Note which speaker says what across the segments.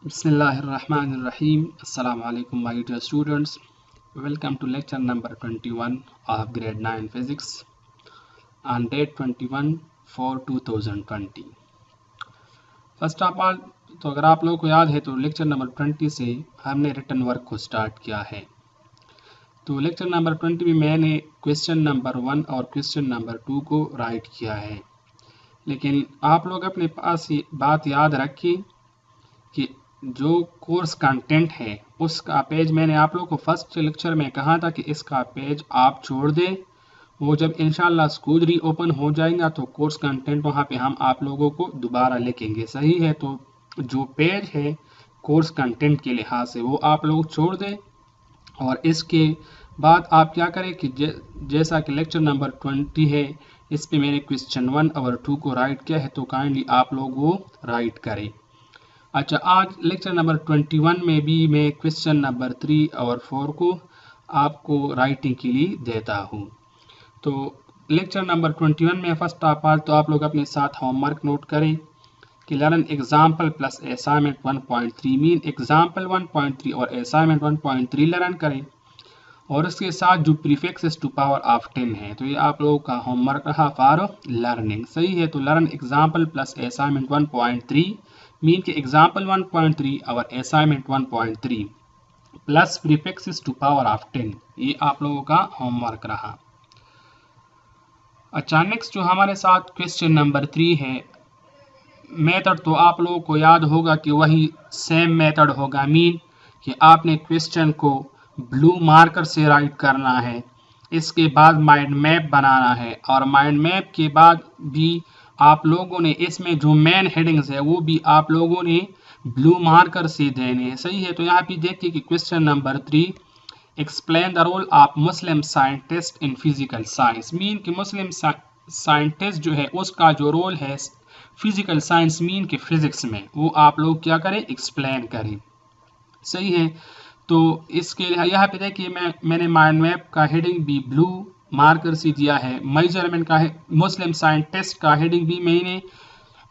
Speaker 1: Bismillahirrahmanirrahim. Assalamu alaikum my dear students. Welcome to lecture number 21 of grade 9 physics on date 21 for 2020. First of all तो अगर आप लोगों को याद है तो लेक्चर नंबर 20 से हमने रिटन वर्क को स्टार्ट किया है। तो लेक्चर नंबर 20 में मैंने क्वेश्चन नंबर 1 और क्वेश्चन नंबर 2 को राइट किया है, लेकिन आप लोग अपने पास ये बात याद रखिए कि जो कोर्स कंटेंट है उसका पेज मैंने आप लोगों को फर्स्ट लेक्चर में कहा था कि इसका पेज आप छोड़ दें। वो जब इंशाल्लाह स्कूल री ओपन हो जाएगा तो कोर्स कंटेंट वहाँ पे हम आप लोगों को दोबारा लिखेंगे, सही है। तो जो पेज है कोर्स कंटेंट के लिहाज से वो आप लोग छोड़ दें और इसके बाद आप क्या करें कि जैसा कि लेक्चर नंबर 20 है इस पे मैंने क्वेश्चन 1 और 2 को राइट किया है, तो काइंडली आप लोग वो राइट करें। अच्छा, आज लेक्चर नंबर 21 में भी मैं क्वेश्चन नंबर 3 और 4 को आपको राइटिंग के लिए देता हूँ। तो लेक्चर नंबर 21 में फर्स्ट ऑफ ऑल तो आप लोग अपने साथ होमवर्क नोट करें कि learn example plus assignment 1.3 mean example 1.3 और असाइनमेंट 1.3 लर्न करें और उसके साथ जो प्रीफिक्सेस टू पावर ऑफ 10 है तो ये आप लोगों का होमवर्क रहा फॉर लर्निंग, सही है। तो learn example plus assignment 1.3 mean के एग्जाम्पल 1.3 और assignment 1.3 plus prefixes to power of 10, ये आप लोगों का होमवर्क रहा। अच्छा, नेक्स्ट जो हमारे साथ क्वेश्चन नंबर 3 है, मेथड तो आप लोगों को याद होगा कि वही सेम मेथड होगा, मीन कि आपने क्वेश्चन को ब्लू मार्कर से राइट करना है, इसके बाद माइंड मैप बनाना है और माइंड मैप के बाद भी आप लोगों ने इसमें जो मेन हेडिंग्स है वो भी आप लोगों ने ब्लू मार्कर से देने हैं, सही है। तो यहाँ पे देखिए कि question number 3 explain the role of Muslim scientist in physical science, mean कि मुस्लिम साइंटिस्ट जो है उसका जो रोल है फिजिकल साइंस मीन के फिजिक्स में वो आप लोग क्या करें, एक्सप्लेन करें, सही है। तो इसके यहाँ पे देखिए मैंने माइंड मैप का हेडिंग भी ब्लू मार्कर से दिया है, मेजरमेंट का है मुस्लिम साइंटिस्ट का हेडिंग भी मैंने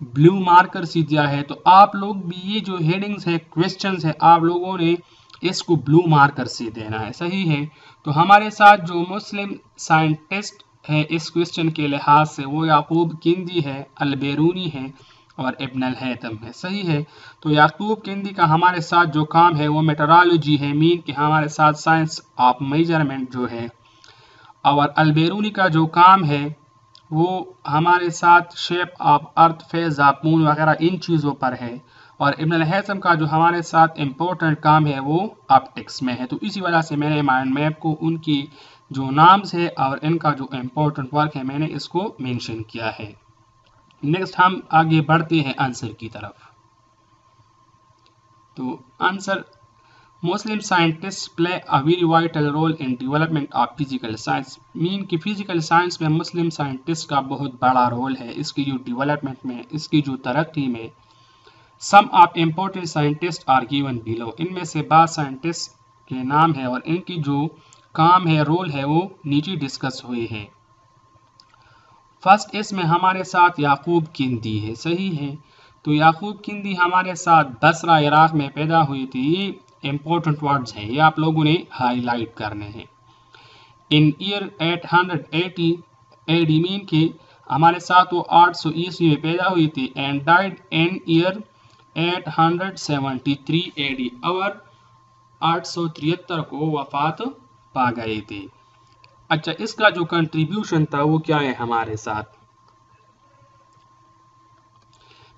Speaker 1: ब्लू मार्कर से दिया है। तो आप लोग भी ये जो हेडिंग्स है क्वेश्चंस है आप लोगों ने इसको ब्लू मार्कर से देना है, सही है। तो हमारे साथ जो मुस्लिम साइंटिस्ट है इस क्वेश्चन के लिहाज से वो याकूब किंदी है, अल-बेरूनी है और इब्न अल-हैतम है, सही है। तो याकूब किंदी का हमारे साथ जो काम है वो मेट्रोलॉजी है, मीन कि हमारे साथ साइंस ऑफ मेजरमेंट जो है, और अल-बेरूनी का जो काम है वो हमारे साथ shape of earth, phase of moon वगैरह इन चीज़ों पर है, और इब्न अल-हैतम का जो हमारे साथ इम्पोर्टेंट काम है वो ऑप्टिक्स में है। तो इसी वजह से मैंने माइंड मैप को उनकी जो नाम्स है और इनका जो इम्पोर्टेंट वर्क है मैंने इसको मेंशन किया है। नेक्स्ट हम आगे बढ़ते हैं आंसर की तरफ। तो answer, Muslim scientist play a very vital role in development of physical science, mean कि फिजिकल साइंस में मुस्लिम साइंटिस्ट का बहुत बड़ा रोल है, इसकी जो डेवलपमेंट में, इसकी जो तरक्की में। Some of important scientist are given below, इनमें से बाद साइंटिस्ट के नाम है और इनकी जो काम है, रोल है वो नीचे डिस्कस हुए हैं। फर्स्ट इसमें हमारे साथ याकूब किंदी है, सही है। तो याकूब किंदी हमारे साथ बसरा इराक में पैदा हुई थी, ये इम्पोर्टेंट वर्ड्स हैं, ये आप लोगों ने हाईलाइट करने हैं। इन ईयर 880 एडी, मीन के हमारे साथ वो 800 ईस्वी में पैदा हुई थी, and died in year 873 AD, और 873 को वफात पा गए थे। अच्छा, इसका जो कंट्रीब्यूशन था वो क्या है हमारे साथ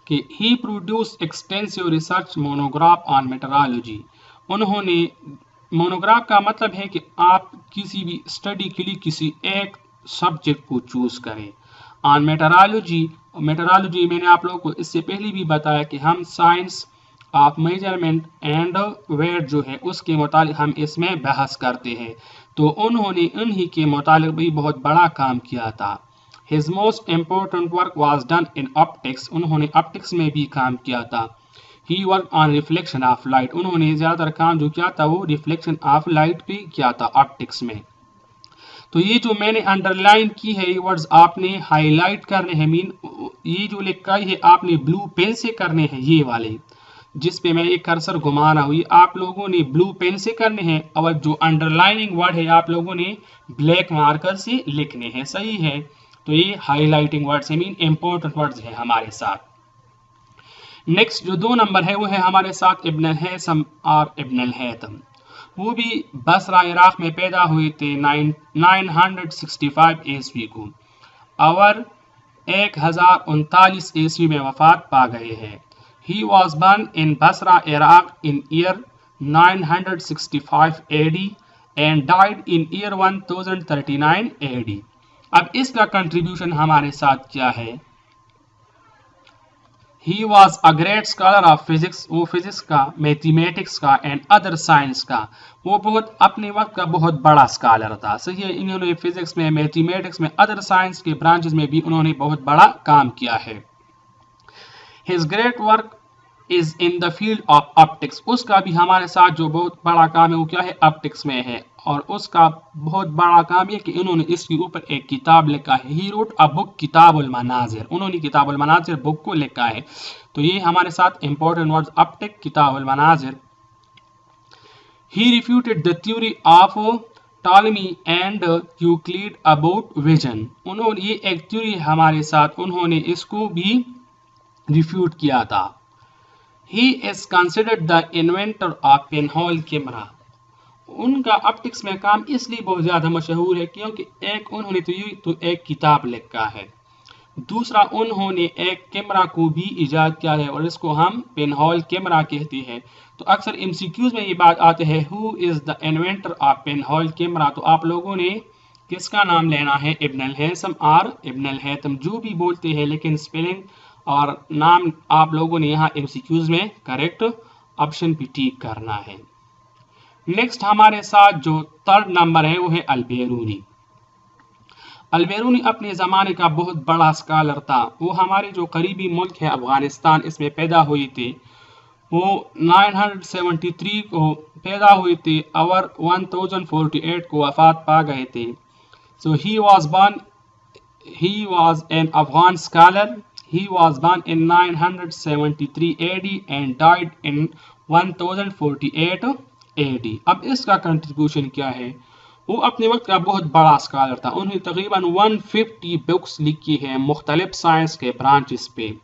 Speaker 1: कि he produce extensive research monograph on metrology, उन्होंने, मोनोग्राफ का मतलब है कि आप किसी भी स्टडी के लिए किसी एक सब्जेक्ट को चूज करें। ऑन मेट्रोलॉजी, मेट्रोलॉजी मैंने आप लोगों को इससे पहले भी बताया कि हम science of measurement and weight जो है उसके मुतालिक हम इसमें बहस करते हैं। तो उन्होंने उन्हीं के मुतालिक भी बहुत बड़ा काम किया था। His most important work was done in optics, उन्होंने ऑप्टिक्स में भी काम किया था। He work on reflection of light, उन्होंने ज़्यादातर काम जो किया था वो रिफ्लेक्शन ऑफ लाइट पे किया था ऑप्टिक्स में। तो ये जो मैंने अंडरलाइन की है ये वर्ड्स आपने हाईलाइट करने हैं, मीन ये जो लिखा है आपने ब्लू पेन से करने हैं ये वाले। जिस पे मैं एक कर्सर घुमाना हुई, आप लोगों ने ब्लू पेन से करने हैं और जो अंडरलाइनिंग वर्ड है आप लोगों ने ब्लैक मार्कर से लिखने हैं। सही है, तो ये highlighting words mean important words है हमारे साथ। नेक्स्ट जो 2 नंबर है वो है हमारे साथ इब्न अल-हैसम और इब्न अल-हैतम। वो भी बसरा इराक में पैदा हुए थे 965 ईस्वी को और 1039 ईस्वी में वफात पा गए हैं। He was born in Basra, Iraq in year 965 AD and died in year 1039 AD। अब इसका कंट्रीब्यूशन हमारे साथ क्या है? He was a great scholar of physics, वो फिजिक्स का, मैथमेटिक्स का एंड अदर साइंस का, वो बहुत अपने वक्त का बहुत बड़ा स्कॉलर था। सही है, इन्होंने फिजिक्स में, मैथमेटिक्स में, अदर साइंस के ब्रांचेस में भी उन्होंने बहुत बड़ा काम किया है। His great work is in the field of optics, उसका भी हमारे साथ जो बहुत बड़ा काम है वो क्या है? ऑप्टिक्स में है। और उसका बहुत बड़ा काम है कि इन्होंने इसके ऊपर एक किताब लिखा है। He wrote a book किताबुल मनाजिर, उन्होंने किताबुल मनाजिर बुक को लिखा है। तो ये हमारे साथ इंपॉर्टेंट वर्ड्स ऑप्टिक, किताबुल मनाजिर। He refuted the theory of Ptolemy and Euclid about vision, उन्होंने ये एक थ्योरी हमारे साथ उन्होंने इसको भी रिफ्यूट किया था। He is considered the inventor of pinhole camera, उनका ऑप्टिक्स में काम इसलिए बहुत ज़्यादा मशहूर है क्योंकि एक उन्होंने तो एक किताब लिखा है, दूसरा उन्होंने एक कैमरा को भी इजाद किया है और इसको हम पिनहोल कैमरा कहते हैं। तो अक्सर एमसीक्यूज में ये बात आते हैं who is the inventor of pinhole camera, तो आप लोगों ने किसका नाम लेना है? इब्न अल-हैसम और इब्न अल-हैतम, जो भी बोलते हैं, लेकिन स्पेलिंग और नाम आप लोगों ने यहाँ एमसीक्यूज में करेक्ट ऑप्शन पे टिक करना है। नेक्स्ट हमारे साथ जो 3rd नंबर है वो है अल-बेरूनी। अल-बेरूनी अपने ज़माने का बहुत बड़ा स्कॉलर था। वो हमारे जो करीबी मुल्क है अफगानिस्तान, इसमें पैदा हुई थी। वो 973 को पैदा हुई थी और 1048 को वफात पा गए थे। सो ही was an Afghan scholar. He was born in 973 AD and died in 1048 AD। अब इसका कंट्रीब्यूशन क्या है? वो अपने वक्त का बहुत बड़ा स्कॉलर था। उन्होंने तकरीबन 150 बुक्स लिखी है मुख्तलिफ साइंस के ब्रांचेस पे,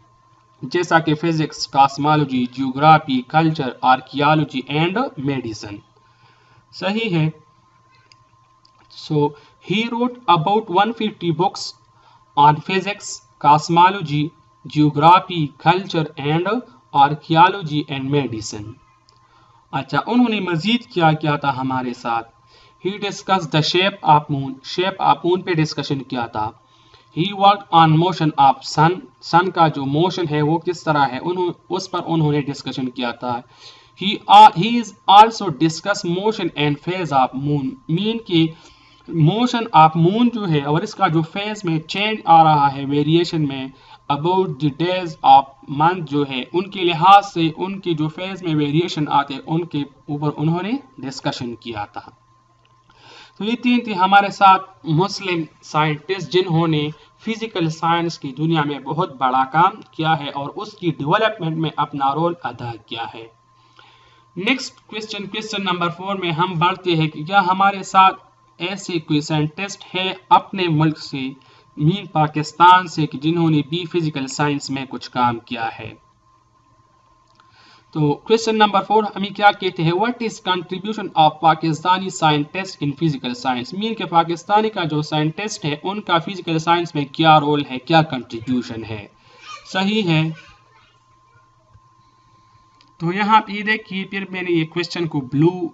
Speaker 1: जैसा कि physics, cosmology, geography, culture, archaeology and medicine. सही है। So he wrote about 150 books on physics, cosmology, geography, culture and archaeology and medicine. अच्छा, उन्होंने मजीद क्या किया था हमारे साथ? He discussed the shape of moon, shape of moon पे डिस्कशन किया था। He worked on motion of sun, sun का जो मोशन है वो किस तरह है उस पर उन्होंने डिस्कशन किया था। He is also discussed motion and phase of moon, mean की मोशन ऑफ मून जो है और इसका जो फेज में चेंज आ रहा है, वेरिएशन में, about the days of month जो है उनके लिहाज से उनके जो फेज में वेरिएशन आते हैं उनके ऊपर उन्होंने डिस्कशन किया था। तो ये 3 थे हमारे साथ मुस्लिम साइंटिस्ट जिन्होंने फिजिकल साइंस की दुनिया में बहुत बड़ा काम किया है और उसकी डेवलपमेंट में अपना रोल अदा किया है। नेक्स्ट क्वेश्चन नंबर 4 में हम बढ़ते हैं कि क्या हमारे साथ ऐसे कोई साइंटिस्ट है अपने मुल्क से, मीन पाकिस्तान से, कि जिन्होंने भी फिजिकल साइंस में कुछ काम किया है। तो क्वेश्चन नंबर 4 हमें क्या कहते हैं? What is contribution of Pakistani scientist in physical science, mean के पाकिस्तानी का जो साइंटिस्ट है उनका फिजिकल साइंस में क्या रोल है, क्या कंट्रीब्यूशन है। सही है। तो यहाँ पे देखिए, फिर मैंने ये क्वेश्चन को ब्लू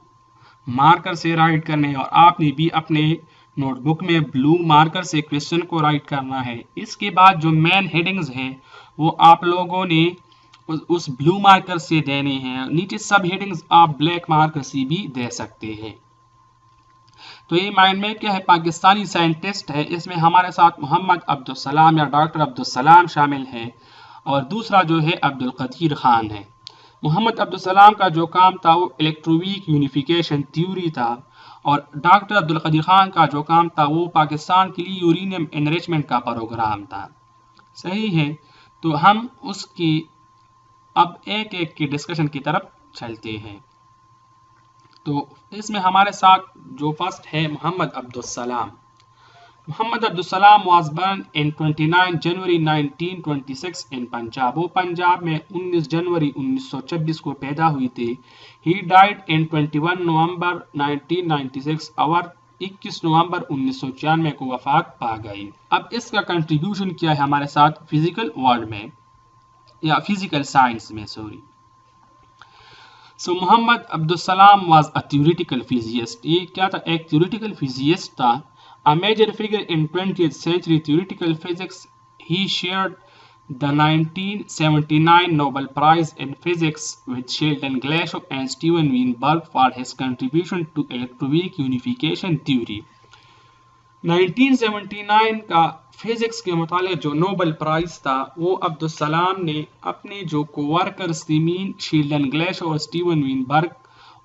Speaker 1: मार्कर से राइट करना है और आपने भी अपने नोटबुक में ब्लू मार्कर से क्वेश्चन को राइट करना है। इसके बाद जो मेन हेडिंग्स हैं वो आप लोगों ने उस ब्लू मार्कर से देने हैं। नीचे सब हेडिंग्स आप ब्लैक मार्कर से भी दे सकते हैं। तो ये माइंड में क्या है, पाकिस्तानी साइंटिस्ट है, इसमें हमारे साथ मोहम्मद अब्दुल सलाम या डॉक्टर अब्दुल सलाम शामिल है और दूसरा जो है अब्दुल कदीर खान है। मोहम्मद अब्दुल सलाम का जो काम था वो इलेक्ट्रोवीक यूनिफिकेशन थ्योरी था और डॉक्टर अब्दुल कदीर खान का जो काम था वो पाकिस्तान के लिए यूरेनियम एनरिचमेंट का प्रोग्राम था। सही है। तो हम उसकी अब एक एक की डिस्कशन की तरफ चलते हैं। तो इसमें हमारे साथ जो फर्स्ट है Mohammad Abdul Salam. Muhammad Abdul Salam was born in 29 January 1926 in Punjab. वो पंजाब में 19 जनवरी 1926 को पैदा हुई थी। He died in 21 नवंबर 1996 और 21 नवंबर 1996 को वफात पा गई। अब इसका कंट्रीब्यूशन क्या है हमारे साथ फिजिकल वर्ल्ड में या फिजिकल साइंस में, sorry. So Mohammad Abdul Salam was a theoretical physicist. ये क्या था? एक थ्योरेटिकल फिजिसिस्ट था। A major figure in 20th century theoretical physics, he shared the 1979 Nobel Prize in Physics with Sheldon Glashow and Steven Weinberg for his contribution to electroweak unification theory। 1979 का physics के मुतालिक जो Nobel prize था वो अब्दुल सलाम ने अपने जो coworkers थे मीन शील्डन ग्लेशो और स्टीवन वीनबर्ग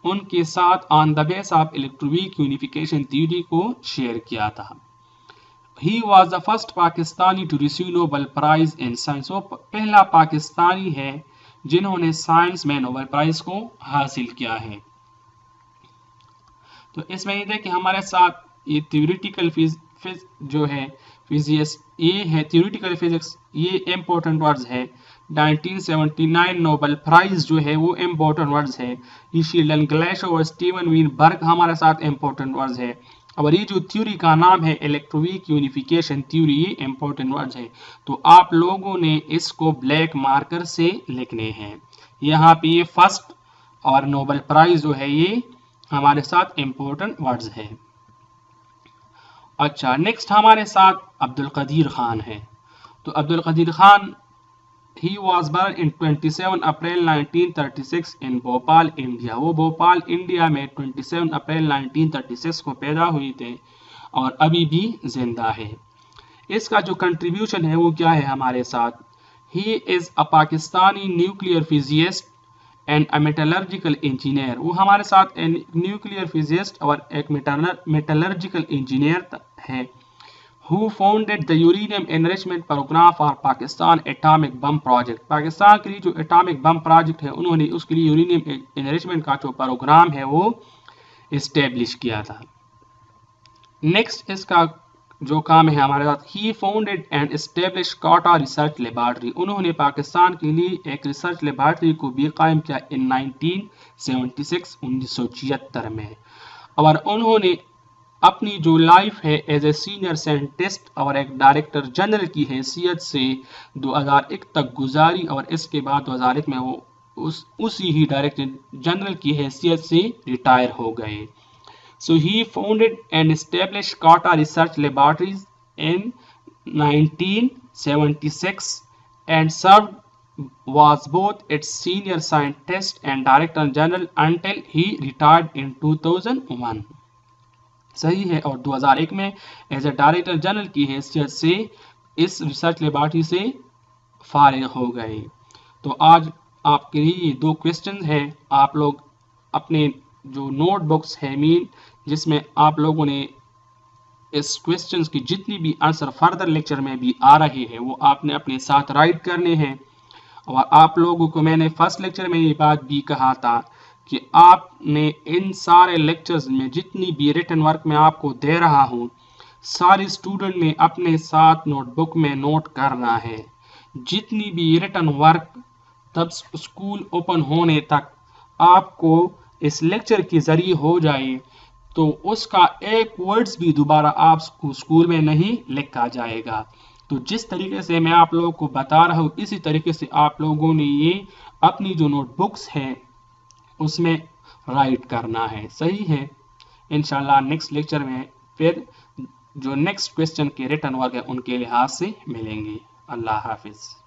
Speaker 1: उनके साथ on the base of electroweak unification theory को शेयर किया था। He was the first Pakistani to receive Nobel prize in science. वो पहला पाकिस्तानी है जिन्होंने साइंस में नोबेल प्राइज को हासिल किया है। तो इसमें ये देखिए हमारे साथ ये थ्योरेटिकल जो है फिजिक्स, ये है थ्योरेटिकल फिजिक्स, ये इम्पोर्टेंट वर्ड्स है। 1979 नोबेल प्राइज जो है वो इम्पोर्टेंट वर्ड्स है। ये शील्डन ग्लेशो और स्टीवन वीनबर्ग हमारे साथ इम्पोर्टेंट वर्ड्स है। और ये जो थ्योरी का नाम है इलेक्ट्रोवीक यूनिफिकेशन थ्योरी, ये इम्पोर्टेंट वर्ड्स है। तो आप लोगों ने इसको ब्लैक मार्कर से लिखने हैं। यहाँ पे ये फर्स्ट और नोबेल प्राइज जो है ये हमारे साथ इम्पोर्टेंट वर्ड्स है। अच्छा, नेक्स्ट हमारे साथ अब्दुल कदीर खान है। तो Abdul Qadeer Khan he was born in 27 April 1936 in Bhopal India. वो भोपाल इंडिया में 27 अप्रैल 1936 को पैदा हुई थे और अभी भी जिंदा है। इसका जो कंट्रीब्यूशन है वो क्या है हमारे साथ? He is a Pakistani nuclear physicist and a metallurgical engineer. वो हमारे साथ न्यूक्लियर फिजिसिस्ट और एक मेटलर्जिकल इंजीनियर है। Who founded the uranium enrichment program for Pakistan atomic bomb project। Pakistan के लिए जो एटॉमिक बम प्रोजेक्ट है उन्होंने उसके लिए यूरेनियम एनरिचमेंट का जो प्रोग्राम है वो इस्टेब्लिश किया था। नेक्स्ट इसका जो काम है हमारे साथ, ही founded and establish Kahuta research laboratory. उन्होंने पाकिस्तान के लिए एक रिसर्च लेबॉर्ट्री को भी कायम किया इन 1976 में। और उन्होंने अपनी जो लाइफ है एज ए सीनियर साइंटिस्ट और एक डायरेक्टर जनरल की हैसियत से 2001 तक गुजारी और इसके बाद 2001 में वो उसी ही डायरेक्टर जनरल की हैसियत से रिटायर हो गए। So he founded and establish Kahuta research laboratories in 1976 and serve was both its senior scientist and director general until he retired in 2001। सही है। और 2001 में एज ए डायरेक्टर जनरल की हैसियत से इस रिसर्च लेबॉर्ट्री से फारिग हो गए। तो आज आपके लिए ये 2 क्वेश्चन हैं। आप लोग अपने जो नोटबुक्स है मीन जिसमें आप लोगों ने इस क्वेश्चंस की जितनी भी आंसर फर्दर लेक्चर में भी आ रहे हैं वो आपने अपने साथ राइट करने हैं। और आप लोगों को मैंने फर्स्ट लेक्चर में ये बात भी कहा था कि आपने इन सारे लेक्चर्स में जितनी भी रिटन वर्क मैं आपको दे रहा हूँ सारे स्टूडेंट ने अपने साथ नोटबुक में नोट करना है। जितनी भी रिटन वर्क तब स्कूल ओपन होने तक आपको इस लेक्चर के जरिए हो जाए तो उसका एक वर्ड्स भी दोबारा आप स्कूल में नहीं लिखा जाएगा। तो जिस तरीके से मैं आप लोगों को बता रहा हूँ इसी तरीके से आप लोगों ने ये अपनी जो नोटबुक्स हैं उसमें राइट करना है। सही है। इंशाल्लाह नेक्स्ट लेक्चर में फिर जो नेक्स्ट क्वेश्चन के रिटर्न वर्क है उनके लिहाज से मिलेंगे। अल्लाह हाफिज़।